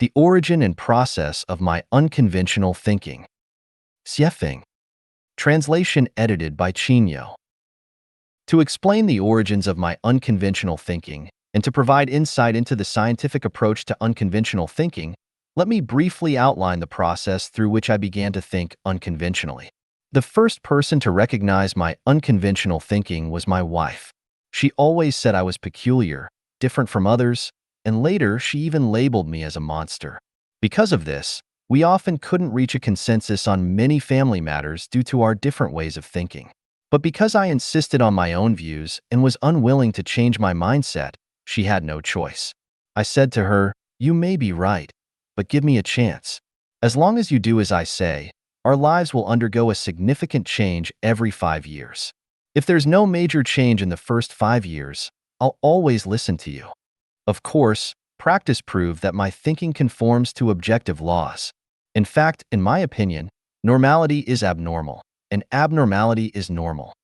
The origin and process of my unconventional thinking. Xiefeng. Translation edited by Chinyo. To explain the origins of my unconventional thinking and to provide insight into the scientific approach to unconventional thinking, let me briefly outline the process through which I began to think unconventionally. The first person to recognize my unconventional thinking was my wife. She always said I was peculiar, different from others, and later she even labeled me as a monster. Because of this, we often couldn't reach a consensus on many family matters due to our different ways of thinking. But because I insisted on my own views and was unwilling to change my mindset, she had no choice. I said to her, "You may be right, but give me a chance. As long as you do as I say, our lives will undergo a significant change every 5 years. If there's no major change in the first 5 years, I'll always listen to you." Of course, practice proved that my thinking conforms to objective laws. In fact, in my opinion, normality is abnormal, and abnormality is normal.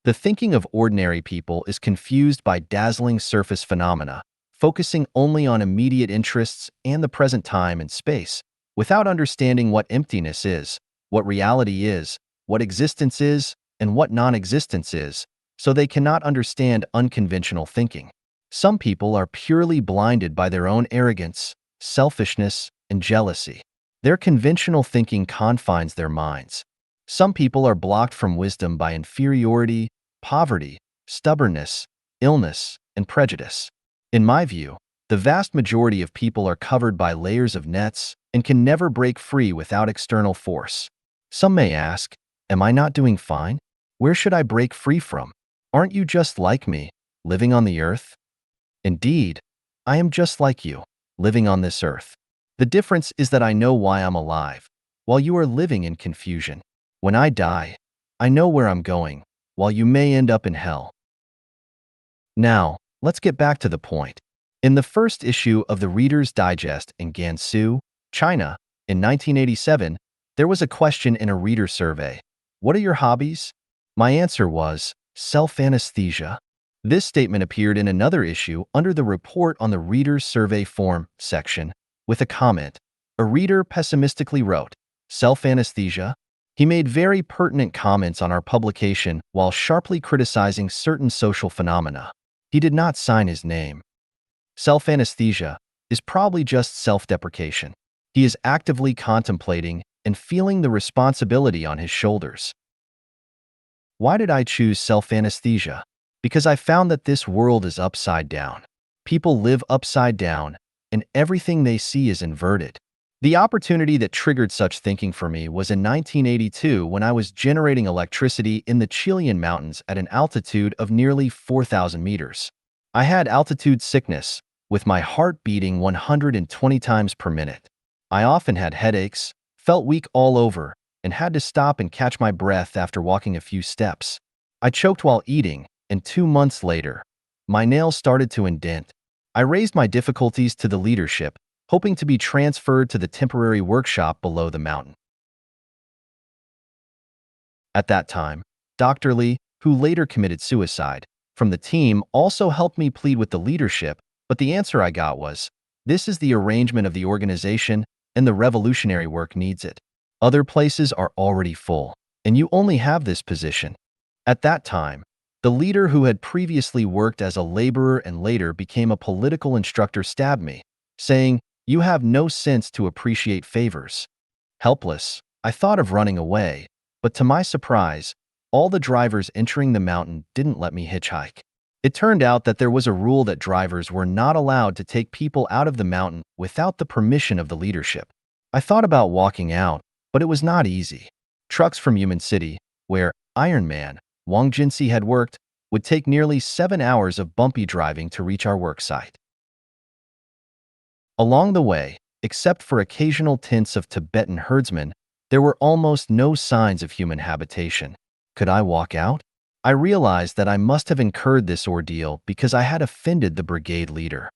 The thinking of ordinary people is confused by dazzling surface phenomena, focusing only on immediate interests and the present time and space, without understanding what emptiness is, what reality is, what existence is, and what non-existence is, so they cannot understand unconventional thinking. Some people are purely blinded by their own arrogance, selfishness, and jealousy. Their conventional thinking confines their minds. Some people are blocked from wisdom by inferiority, poverty, stubbornness, illness, and prejudice. In my view, the vast majority of people are covered by layers of nets and can never break free without external force. Some may ask, "Am I not doing fine? Where should I break free from? Aren't you just like me, living on the earth?" Indeed, I am just like you, living on this earth. The difference is that I know why I'm alive, while you are living in confusion. When I die, I know where I'm going, while you may end up in hell. Now, let's get back to the point. In the first issue of the Reader's Digest in Gansu, China, in 1987, there was a question in a reader survey: "What are your hobbies?" My answer was, self-anesthesia. This statement appeared in another issue under the Report on the Reader's Survey Form section, with a comment. A reader pessimistically wrote, "Self-anesthesia?" He made very pertinent comments on our publication while sharply criticizing certain social phenomena. He did not sign his name. Self-anesthesia is probably just self-deprecation. He is actively contemplating and feeling the responsibility on his shoulders. Why did I choose self-anesthesia? Because I found that this world is upside down. People live upside down, and everything they see is inverted. The opportunity that triggered such thinking for me was in 1982 when I was generating electricity in the Chilean mountains at an altitude of nearly 4,000 meters. I had altitude sickness, with my heart beating 120 times per minute. I often had headaches, felt weak all over, and had to stop and catch my breath after walking a few steps. I choked while eating, and 2 months later, my nails started to indent. I raised my difficulties to the leadership, hoping to be transferred to the temporary workshop below the mountain. At that time, Dr. Lee, who later committed suicide, from the team also helped me plead with the leadership, but the answer I got was, "This is the arrangement of the organization, and the revolutionary work needs it. Other places are already full, and you only have this position." At that time, the leader who had previously worked as a laborer and later became a political instructor stabbed me, saying, "You have no sense to appreciate favors." Helpless, I thought of running away, but to my surprise, all the drivers entering the mountain didn't let me hitchhike. It turned out that there was a rule that drivers were not allowed to take people out of the mountain without the permission of the leadership. I thought about walking out, but it was not easy. Trucks from Human City, where Iron Man, Wang Jinsi had worked, would take nearly 7 hours of bumpy driving to reach our work site. Along the way, except for occasional tents of Tibetan herdsmen, there were almost no signs of human habitation. Could I walk out? I realized that I must have incurred this ordeal because I had offended the brigade leader.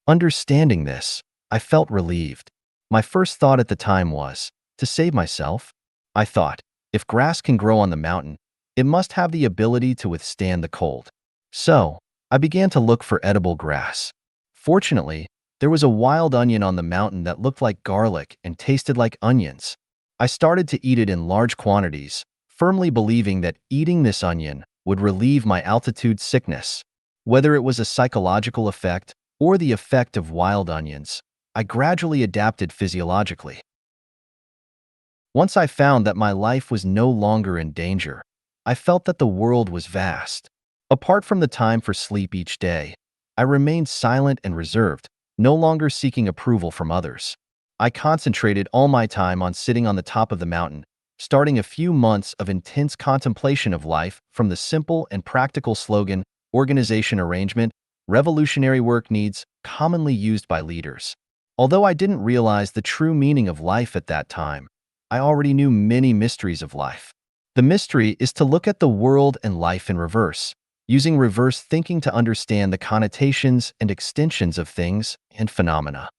Understanding this, I felt relieved. My first thought at the time was, to save myself? I thought, if grass can grow on the mountain, it must have the ability to withstand the cold. So, I began to look for edible grass. Fortunately, there was a wild onion on the mountain that looked like garlic and tasted like onions. I started to eat it in large quantities, firmly believing that eating this onion would relieve my altitude sickness. Whether it was a psychological effect or the effect of wild onions, I gradually adapted physiologically. Once I found that my life was no longer in danger, I felt that the world was vast. Apart from the time for sleep each day, I remained silent and reserved, no longer seeking approval from others. I concentrated all my time on sitting on the top of the mountain, starting a few months of intense contemplation of life from the simple and practical slogan, organization arrangement, revolutionary work needs, commonly used by leaders. Although I didn't realize the true meaning of life at that time, I already knew many mysteries of life. The mystery is to look at the world and life in reverse, using reverse thinking to understand the connotations and extensions of things and phenomena.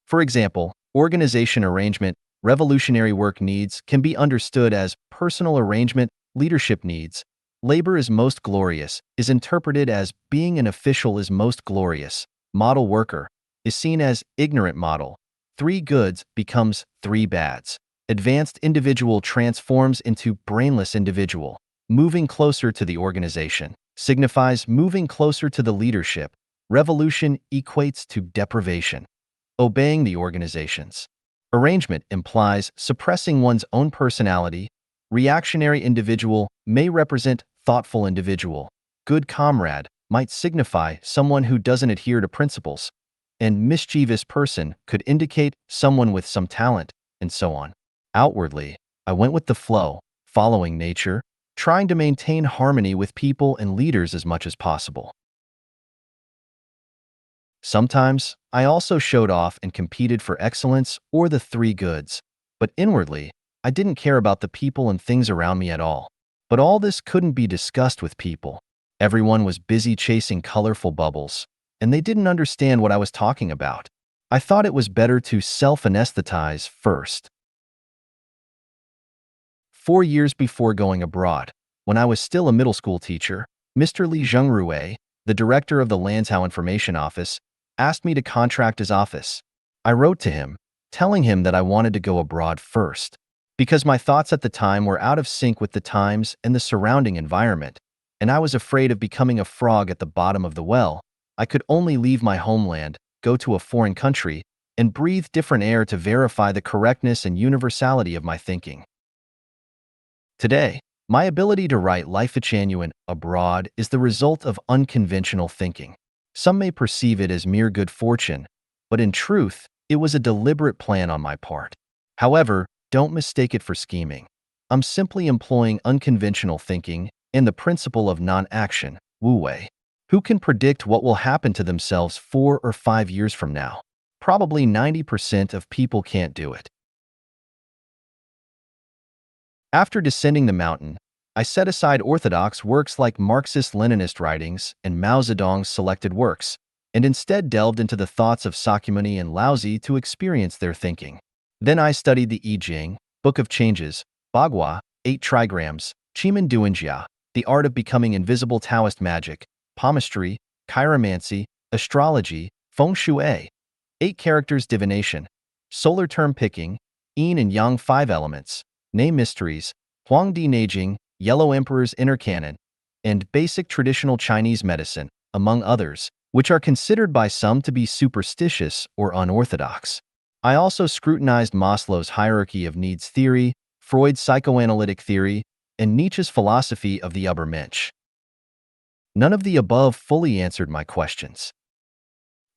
For example, organization arrangement, revolutionary work needs can be understood as personal arrangement, leadership needs. Labor is most glorious is interpreted as being an official is most glorious. Model worker is seen as ignorant model. Three goods becomes three bads. Advanced individual transforms into brainless individual. Moving closer to the organization signifies moving closer to the leadership. Revolution equates to deprivation. Obeying the organization's arrangement implies suppressing one's own personality. Reactionary individual may represent thoughtful individual. Good comrade might signify someone who doesn't adhere to principles. And mischievous person could indicate someone with some talent, and so on. Outwardly, I went with the flow, following nature, trying to maintain harmony with people and leaders as much as possible. Sometimes, I also showed off and competed for excellence or the three goods, but inwardly, I didn't care about the people and things around me at all. But all this couldn't be discussed with people. Everyone was busy chasing colorful bubbles, and they didn't understand what I was talking about. I thought it was better to self-anesthetize first. 4 years before going abroad, when I was still a middle school teacher, Mr. Li Zhengrui, the director of the Lanzhou Information Office, asked me to contract his office. I wrote to him, telling him that I wanted to go abroad first, because my thoughts at the time were out of sync with the times and the surrounding environment, and I was afraid of becoming a frog at the bottom of the well. I could only leave my homeland, go to a foreign country, and breathe different air to verify the correctness and universality of my thinking. Today, my ability to write Life Genuine abroad is the result of unconventional thinking. Some may perceive it as mere good fortune, but in truth, it was a deliberate plan on my part. However, don't mistake it for scheming. I'm simply employing unconventional thinking and the principle of non-action, Wu Wei. Who can predict what will happen to themselves 4 or 5 years from now? Probably 90% of people can't do it. After descending the mountain, I set aside orthodox works like Marxist-Leninist writings and Mao Zedong's selected works, and instead delved into the thoughts of Sakyamuni and Laozi to experience their thinking. Then I studied the I Ching, Book of Changes, Bagua, 8 Trigrams, Chiman Duanjia, the art of becoming invisible Taoist magic, palmistry, chiromancy, astrology, feng shui, 8 characters divination, solar term picking, yin and yang 5 elements, name mysteries, Huangdi Neijing, Yellow Emperor's inner canon, and basic traditional Chinese medicine, among others, which are considered by some to be superstitious or unorthodox. I also scrutinized Maslow's hierarchy of needs theory, Freud's psychoanalytic theory, and Nietzsche's philosophy of the Übermensch. None of the above fully answered my questions.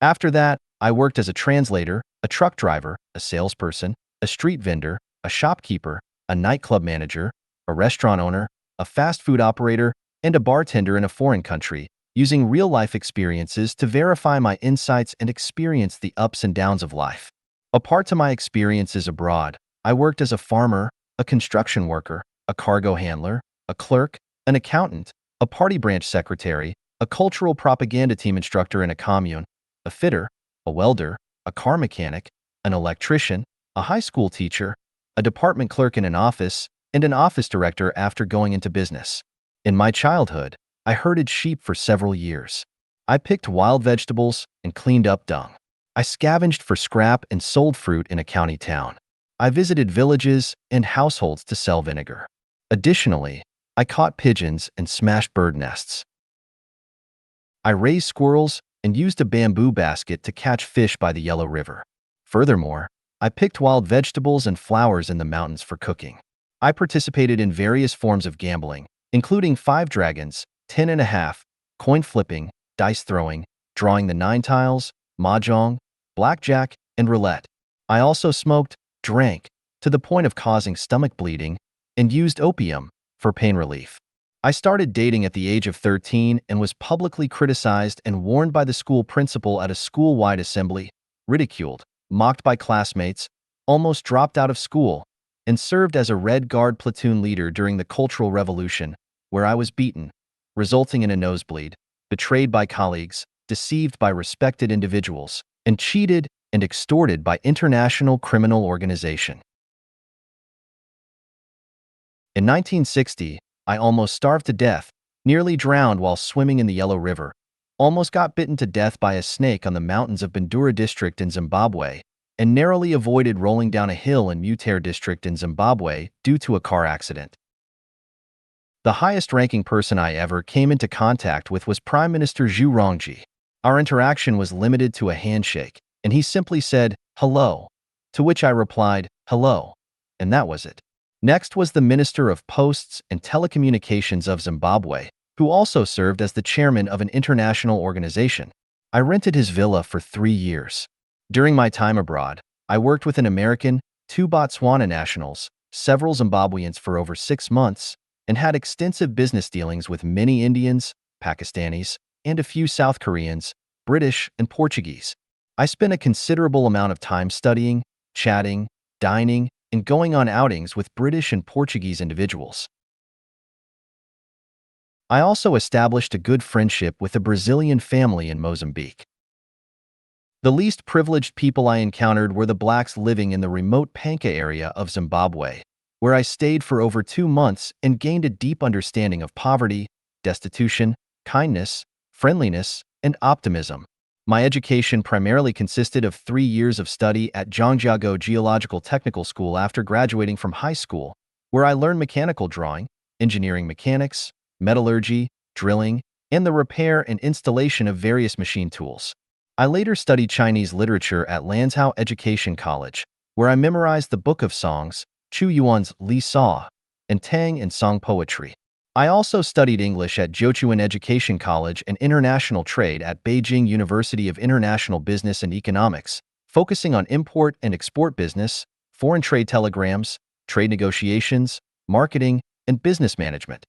After that, I worked as a translator, a truck driver, a salesperson, a street vendor, a shopkeeper, a nightclub manager, a restaurant owner, a fast food operator, and a bartender in a foreign country, using real-life experiences to verify my insights and experience the ups and downs of life. Apart to my experiences abroad, I worked as a farmer, a construction worker, a cargo handler, a clerk, an accountant, a party branch secretary, a cultural propaganda team instructor in a commune, a fitter, a welder, a car mechanic, an electrician, a high school teacher, a department clerk in an office, and an office director after going into business. In my childhood, I herded sheep for several years. I picked wild vegetables and cleaned up dung. I scavenged for scrap and sold fruit in a county town. I visited villages and households to sell vinegar. Additionally, I caught pigeons and smashed bird nests. I raised squirrels and used a bamboo basket to catch fish by the Yellow River. Furthermore, I picked wild vegetables and flowers in the mountains for cooking. I participated in various forms of gambling, including five dragons, 10 and a half, coin flipping, dice throwing, drawing the nine tiles, mahjong, blackjack, and roulette. I also smoked, drank, to the point of causing stomach bleeding, and used opium for pain relief. I started dating at the age of 13 and was publicly criticized and warned by the school principal at a school-wide assembly, ridiculed, mocked by classmates, almost dropped out of school, and served as a Red Guard platoon leader during the Cultural Revolution, where I was beaten, resulting in a nosebleed, betrayed by colleagues, deceived by respected individuals, and cheated and extorted by international criminal organization. In 1960, I almost starved to death, nearly drowned while swimming in the Yellow River, almost got bitten to death by a snake on the mountains of Bandura district in Zimbabwe, and narrowly avoided rolling down a hill in Mutare district in Zimbabwe due to a car accident. The highest-ranking person I ever came into contact with was Prime Minister Zhu Rongji. Our interaction was limited to a handshake, and he simply said, "Hello," to which I replied, "Hello," and that was it. Next was the Minister of Posts and Telecommunications of Zimbabwe, who also served as the chairman of an international organization. I rented his villa for 3 years. During my time abroad, I worked with an American, 2 Botswana nationals, several Zimbabweans for over 6 months, and had extensive business dealings with many Indians, Pakistanis, and a few South Koreans, British, and Portuguese. I spent a considerable amount of time studying, chatting, dining, and going on outings with British and Portuguese individuals. I also established a good friendship with a Brazilian family in Mozambique. The least privileged people I encountered were the blacks living in the remote Panka area of Zimbabwe, where I stayed for over 2 months and gained a deep understanding of poverty, destitution, kindness, friendliness, and optimism. My education primarily consisted of 3 years of study at Zhangjiago Geological Technical School after graduating from high school, where I learned mechanical drawing, engineering mechanics, metallurgy, drilling, and the repair and installation of various machine tools. I later studied Chinese literature at Lanzhou Education College, where I memorized the Book of Songs, Chu Yuan's Li Sa, and Tang and Song poetry. I also studied English at Zhochuan Education College and International Trade at Beijing University of International Business and Economics, focusing on import and export business, foreign trade telegrams, trade negotiations, marketing, and business management.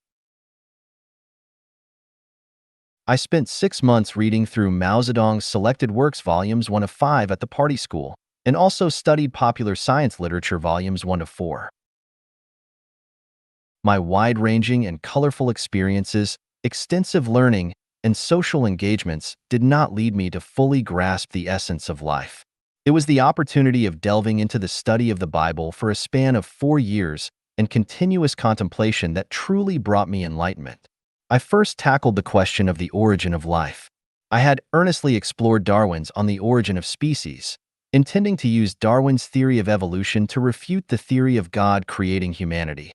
I spent 6 months reading through Mao Zedong's Selected Works Volumes 1 of 5 at the Party School, and also studied Popular Science Literature Volumes 1 of 4. My wide-ranging and colorful experiences, extensive learning, and social engagements did not lead me to fully grasp the essence of life. It was the opportunity of delving into the study of the Bible for a span of 4 years and continuous contemplation that truly brought me enlightenment. I first tackled the question of the origin of life. I had earnestly explored Darwin's On the Origin of Species, intending to use Darwin's theory of evolution to refute the theory of God creating humanity.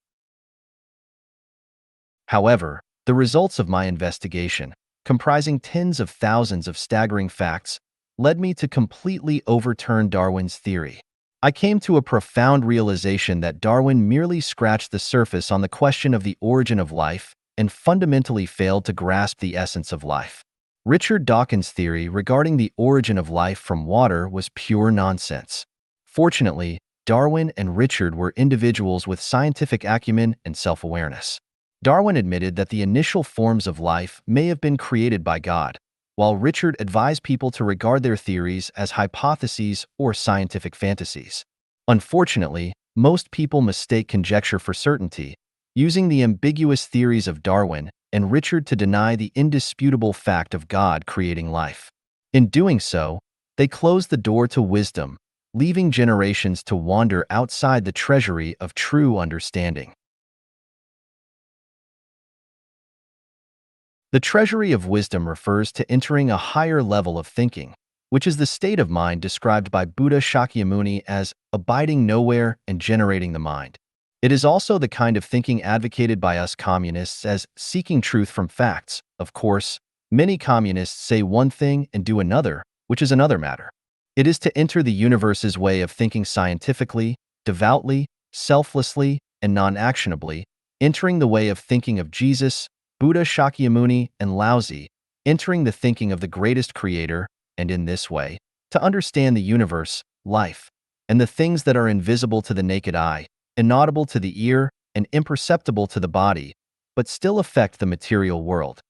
However, the results of my investigation, comprising tens of thousands of staggering facts, led me to completely overturn Darwin's theory. I came to a profound realization that Darwin merely scratched the surface on the question of the origin of life and fundamentally failed to grasp the essence of life. Richard Dawkins' theory regarding the origin of life from water was pure nonsense. Fortunately, Darwin and Richard were individuals with scientific acumen and self-awareness. Darwin admitted that the initial forms of life may have been created by God, while Richard advised people to regard their theories as hypotheses or scientific fantasies. Unfortunately, most people mistake conjecture for certainty, using the ambiguous theories of Darwin and Richard to deny the indisputable fact of God creating life. In doing so, they close the door to wisdom, leaving generations to wander outside the treasury of true understanding. The treasury of wisdom refers to entering a higher level of thinking, which is the state of mind described by Buddha Shakyamuni as abiding nowhere and generating the mind. It is also the kind of thinking advocated by us communists as seeking truth from facts. Of course, many communists say one thing and do another, which is another matter. It is to enter the universe's way of thinking scientifically, devoutly, selflessly, and non-actionably, entering the way of thinking of Jesus, Buddha Shakyamuni, and Laozi, entering the thinking of the greatest creator, and in this way, to understand the universe, life, and the things that are invisible to the naked eye, inaudible to the ear, and imperceptible to the body, but still affect the material world.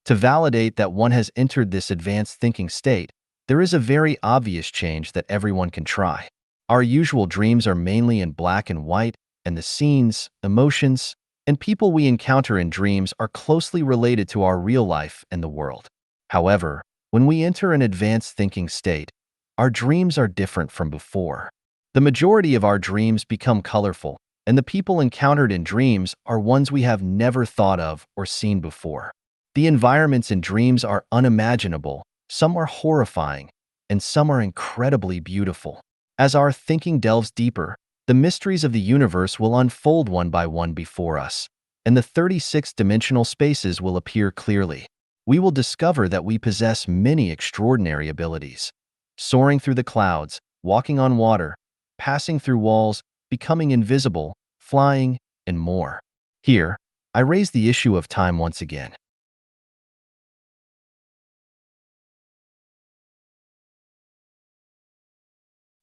To validate that one has entered this advanced thinking state, there is a very obvious change that everyone can try. Our usual dreams are mainly in black and white, and the scenes, emotions, and people we encounter in dreams are closely related to our real life and the world. However, when we enter an advanced thinking state, our dreams are different from before. The majority of our dreams become colorful, and the people encountered in dreams are ones we have never thought of or seen before. The environments in dreams are unimaginable, some are horrifying, and some are incredibly beautiful. As our thinking delves deeper, the mysteries of the universe will unfold one by one before us, and the 36-dimensional spaces will appear clearly. We will discover that we possess many extraordinary abilities. Soaring through the clouds, walking on water, passing through walls, becoming invisible, flying, and more. Here, I raise the issue of time once again.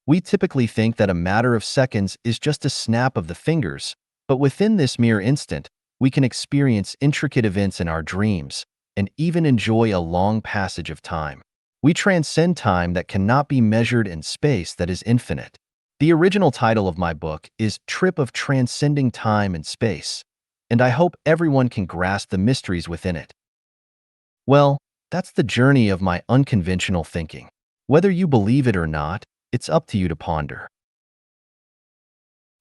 We typically think that a matter of seconds is just a snap of the fingers, but within this mere instant, we can experience intricate events in our dreams and even enjoy a long passage of time. We transcend time that cannot be measured in space that is infinite. The original title of my book is Trip of Transcending Time and Space, and I hope everyone can grasp the mysteries within it. Well, that's the journey of my unconventional thinking. Whether you believe it or not, it's up to you to ponder.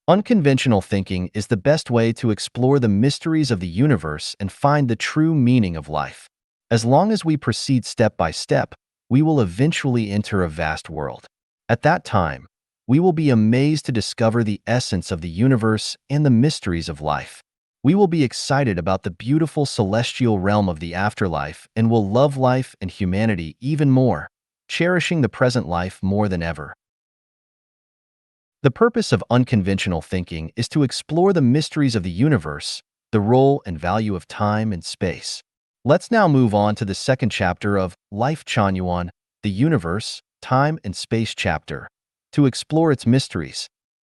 Unconventional thinking is the best way to explore the mysteries of the universe and find the true meaning of life. As long as we proceed step by step, we will eventually enter a vast world. At that time, we will be amazed to discover the essence of the universe and the mysteries of life. We will be excited about the beautiful celestial realm of the afterlife and will love life and humanity even more, cherishing the present life more than ever. The purpose of unconventional thinking is to explore the mysteries of the universe, the role and value of time and space. Let's now move on to the second chapter of Life Chanyuan, the Universe, Time and Space chapter, to explore its mysteries.